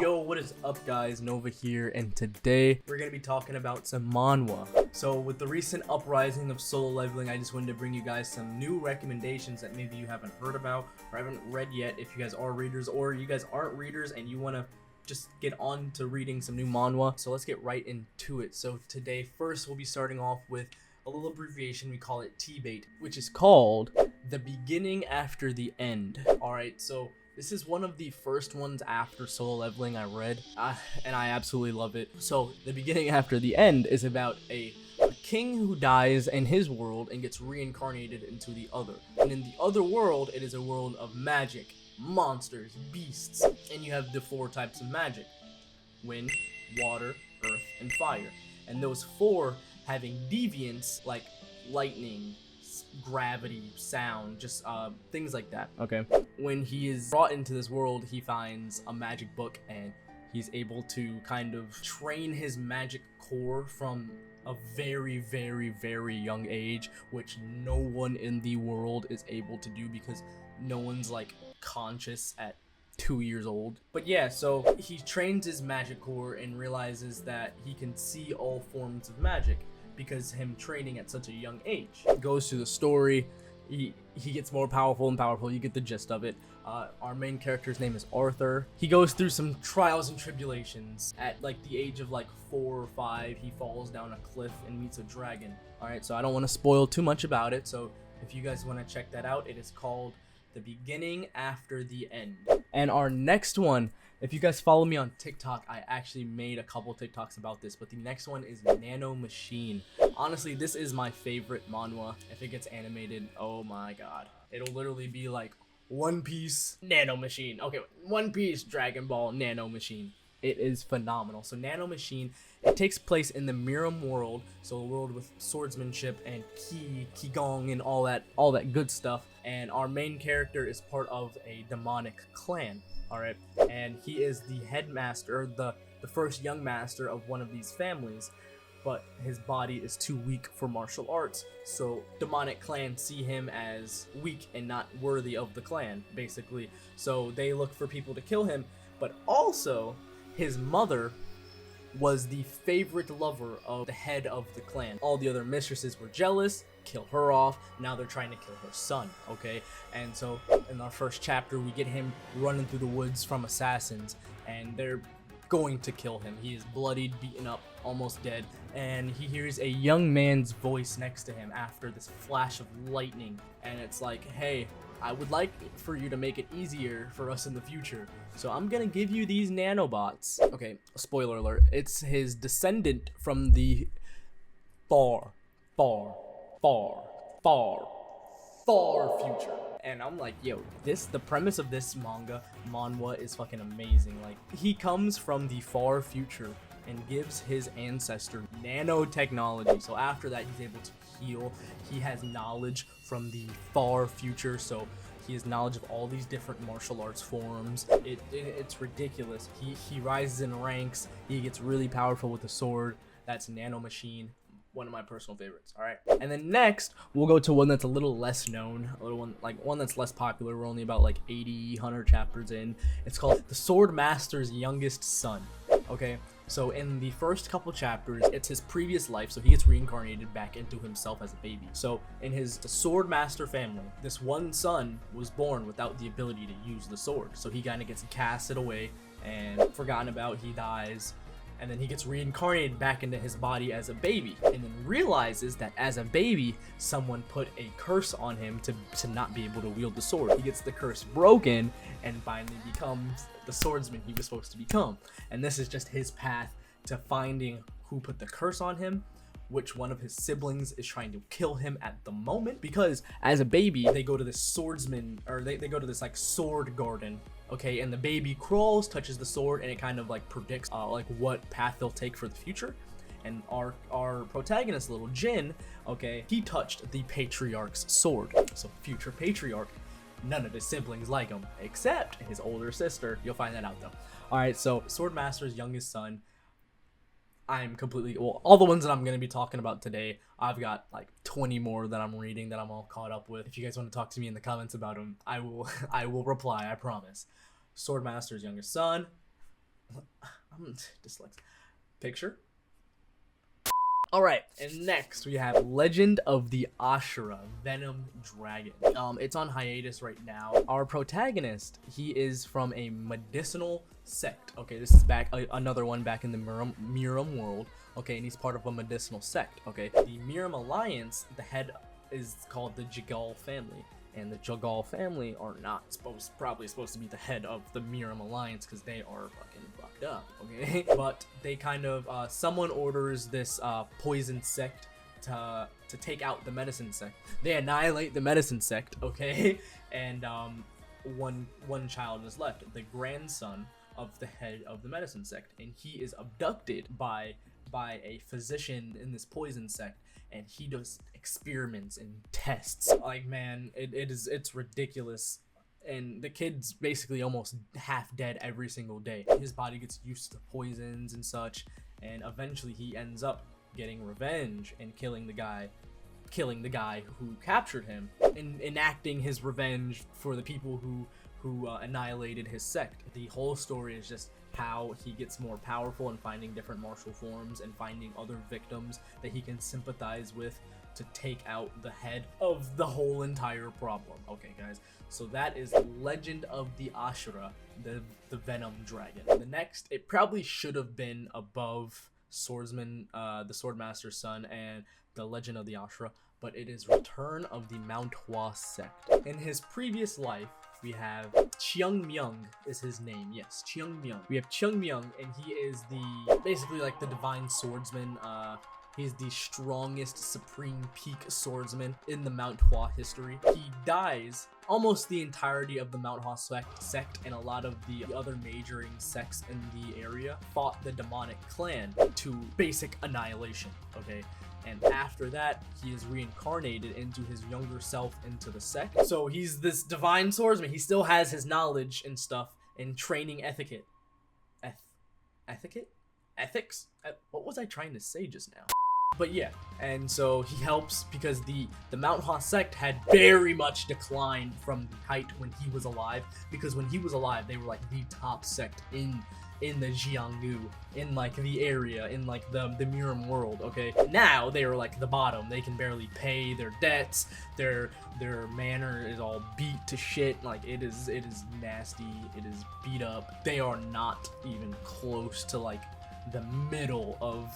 Yo, what is up guys, Nova here, and today we're going to be talking about some manhwa. So with the recent uprising of solo leveling, I just wanted to bring you guys some new recommendations that maybe you haven't heard about or haven't read yet if you guys are readers, or you guys aren't readers and you want to just get on to reading some new manhwa. So let's get right into it. So today, first we'll be starting off with a little abbreviation. We call it TBATE, which is called the beginning after the end. Alright, so this is one of the first ones after solo leveling I read, and I absolutely love it. So the beginning after the end is about a king who dies in his world and gets reincarnated into the other. And in the other world, it is a world of magic, monsters, beasts, and you have the 4 types of magic: wind, water, earth, and fire. And those 4 having deviants like lightning, gravity, sound, just things like that. Okay, when he is brought into this world, he finds a magic book and he's able to kind of train his magic core from a very young age, which no one in the world is able to do because no one's like conscious at 2 years old. But yeah, so he trains his magic core and realizes that he can see all forms of magic because him training at such a young age. Goes through the story, he gets more powerful and powerful. You get the gist of it. Our main character's name is Arthur. He goes through some trials and tribulations. At like the age of like 4 or 5, he falls down a cliff and meets a dragon. Alright, so I don't want to spoil too much about it, so if you guys want to check that out, it is called The Beginning After the End. And our next one, if you guys follow me on TikTok, I actually made a couple TikToks about this, but the next one is Nano Machine. Honestly, this is my favorite manhwa. If it gets animated, oh my god. It'll literally be like One Piece, Nano Machine. Okay, One Piece, Dragon Ball, Nano Machine. It is phenomenal. So Nano Machine, it takes place in the Miram world, so a world with swordsmanship and qigong and all that good stuff. And our main character is part of a demonic clan. Alright, and he is the headmaster, the first young master of one of these families, but his body is too weak for martial arts, so demonic clan see him as weak and not worthy of the clan, basically. So they look for people to kill him, but also his mother was the favorite lover of the head of the clan. All the other mistresses were jealous, kill her off. Now they're trying to kill her son, okay? And so in our first chapter, we get him running through the woods from assassins, and they're going to kill him. He is bloodied, beaten up, almost dead, and he hears a young man's voice next to him after this flash of lightning, and it's like, hey, I would like for you to make it easier for us in the future, so I'm gonna give you these nanobots. Okay, spoiler alert, it's his descendant from the far future. And I'm like, yo, the premise of this manhwa is fucking amazing. Like, he comes from the far future and gives his ancestor nanotechnology. So after that, he's able to heal. He has knowledge from the far future, so he has knowledge of all these different martial arts forms. It's ridiculous. He rises in ranks. He gets really powerful with the sword. That's Nano Machine. One of my personal favorites. All right, and then next we'll go to one that's a little less known, one that's less popular. We're only about like 100 chapters in. It's called The Sword Master's Youngest Son. Okay, so in the first couple chapters, it's his previous life, so he gets reincarnated back into himself as a baby. So in his sword master family, this one son was born without the ability to use the sword, so he kind of gets casted away and forgotten about. He dies, and then he gets reincarnated back into his body as a baby, and then realizes that as a baby, someone put a curse on him to not be able to wield the sword. He gets the curse broken and finally becomes the swordsman he was supposed to become. And this is just his path to finding who put the curse on him, which one of his siblings is trying to kill him at the moment, because as a baby, they go to this swordsman, or they go to this like sword garden. Okay, and the baby crawls, touches the sword, and it kind of like predicts like what path they'll take for the future. And our protagonist, little Jin, okay, he touched the patriarch's sword. So future patriarch, none of his siblings like him, except his older sister. You'll find that out though. All right, so Swordmaster's youngest son. I'm completely, well, all the ones that I'm going to be talking about today, I've got like 20 more that I'm reading that I'm all caught up with. If you guys want to talk to me in the comments about them, I will reply, I promise. Swordmaster's youngest son. I'm dyslexic. Picture. Alright, and next we have Legend of the Asura, Venom Dragon. It's on hiatus right now. Our protagonist, he is from a medicinal sect. Okay, this is another one back in the Miram world. Okay, and he's part of a medicinal sect. Okay, the Miram Alliance, the head is called the Jagal family. And the Jagal family are not probably supposed to be the head of the Miram Alliance because they are fucking fucked up, okay? But they kind of, someone orders this poison sect to take out the medicine sect. They annihilate the medicine sect, okay? And one child is left, the grandson of the head of the medicine sect, and he is abducted by a physician in this poison sect, and he does experiments and tests. Like, man, it's ridiculous. And the kid's basically almost half dead every single day. His body gets used to poisons and such, and eventually he ends up getting revenge and killing the guy who captured him, and enacting his revenge for the people who annihilated his sect. The whole story is just how he gets more powerful and finding different martial forms and finding other victims that he can sympathize with to take out the head of the whole entire problem. Okay, guys, so that is Legend of the Asura, the Venom Dragon. The next, it probably should have been above Swordsman, the Swordmaster's Son, and the Legend of the Asura, but it is Return of the Manhwa sect. In his previous life, we have Myung is his name. Yes, Myung. We have Myung, and he is basically like the divine swordsman. He's the strongest supreme peak swordsman in the Manhwa history. He dies almost the entirety of the Manhwa sect, and a lot of the other majoring sects in the area fought the demonic clan to basic annihilation, okay? And after that, he is reincarnated into his younger self into the sect. So he's this divine swordsman. He still has his knowledge and stuff and training etiquette. Ethics? What was I trying to say just now? But yeah, and so he helps because the Manhwa sect had very much declined from the height when he was alive. Because when he was alive, they were like the top sect in the Jiangnu, in like the area, in like the Miram world, okay? Now they are like the bottom. They can barely pay their debts. Their manor is all beat to shit. Like it is nasty. It is beat up. They are not even close to like the middle of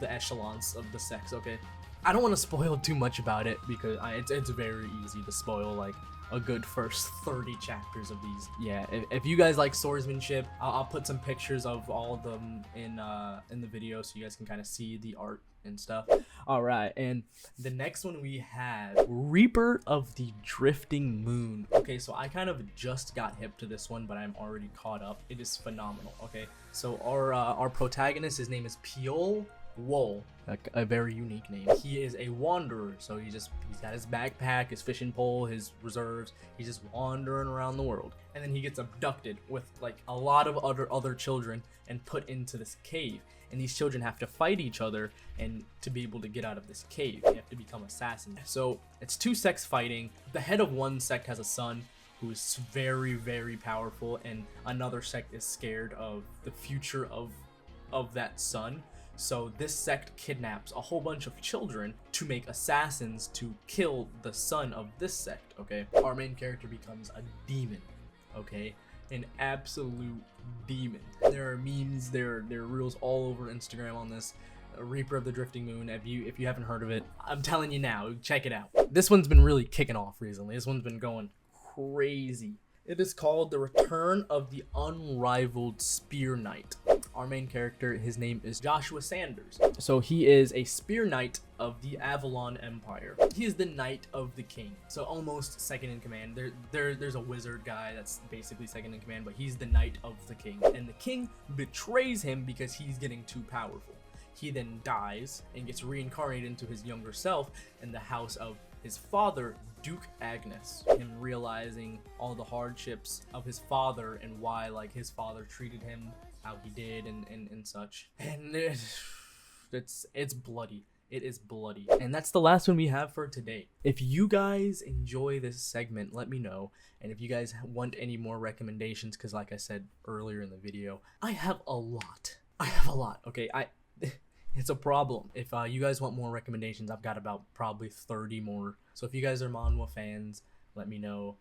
the echelons of the sects, okay? I don't want to spoil too much about it because it's very easy to spoil like a good first 30 chapters of these. Yeah, if you guys like swordsmanship, I'll put some pictures of all of them in the video so you guys can kind of see the art and stuff. All right, and the next one we have Reaper of the Drifting Moon. Okay, so I kind of just got hip to this one, but I'm already caught up. It is phenomenal. Okay, so our protagonist, his name is Piol Wool, a very unique name. He is a wanderer, so he's got his backpack, his fishing pole, his reserves. He's just wandering around the world, and then he gets abducted with like a lot of other children and put into this cave. And these children have to fight each other, and to be able to get out of this cave, they have to become assassins. So it's two sects fighting. The head of one sect has a son who is very, very powerful, and another sect is scared of the future of that son. So this sect kidnaps a whole bunch of children to make assassins to kill the son of this sect, okay? Our main character becomes a demon, okay? An absolute demon. There are memes, there are reels all over Instagram on this. Reaper of the Drifting Moon. If you haven't heard of it, I'm telling you now, check it out. This one's been really kicking off recently. This one's been going crazy. It is called The Return of the Unrivaled Spear Knight. Our main character, his name is Joshua Sanders. So he is a spear knight of the Avalon Empire. He is the knight of the king, so almost second in command. There's a wizard guy that's basically second in command, but he's the knight of the king. And the king betrays him because he's getting too powerful. He then dies and gets reincarnated into his younger self in the house of his father, Duke Agnes. Him realizing all the hardships of his father and why like his father treated him how he did and such. And it's bloody. It is bloody. And that's the last one we have for today. If you guys enjoy this segment, let me know. And if you guys want any more recommendations, because like I said earlier in the video, I have a lot. Okay, it's a problem. If you guys want more recommendations, I've got about probably 30 more. So if you guys are Manhwa fans, let me know.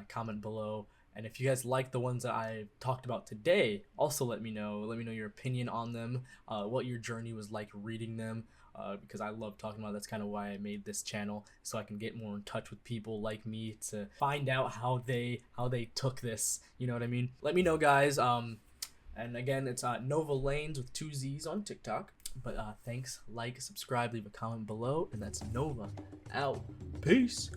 Comment below. And if you guys like the ones that I talked about today, also let me know. Let me know your opinion on them, what your journey was like reading them, because I love talking about it. That's kind of why I made this channel, so I can get more in touch with people like me to find out how they took this. You know what I mean? Let me know, guys. And again, it's Nova Lanes with 2 Z's on TikTok. But thanks, like, subscribe, leave a comment below, and that's Nova out. Peace.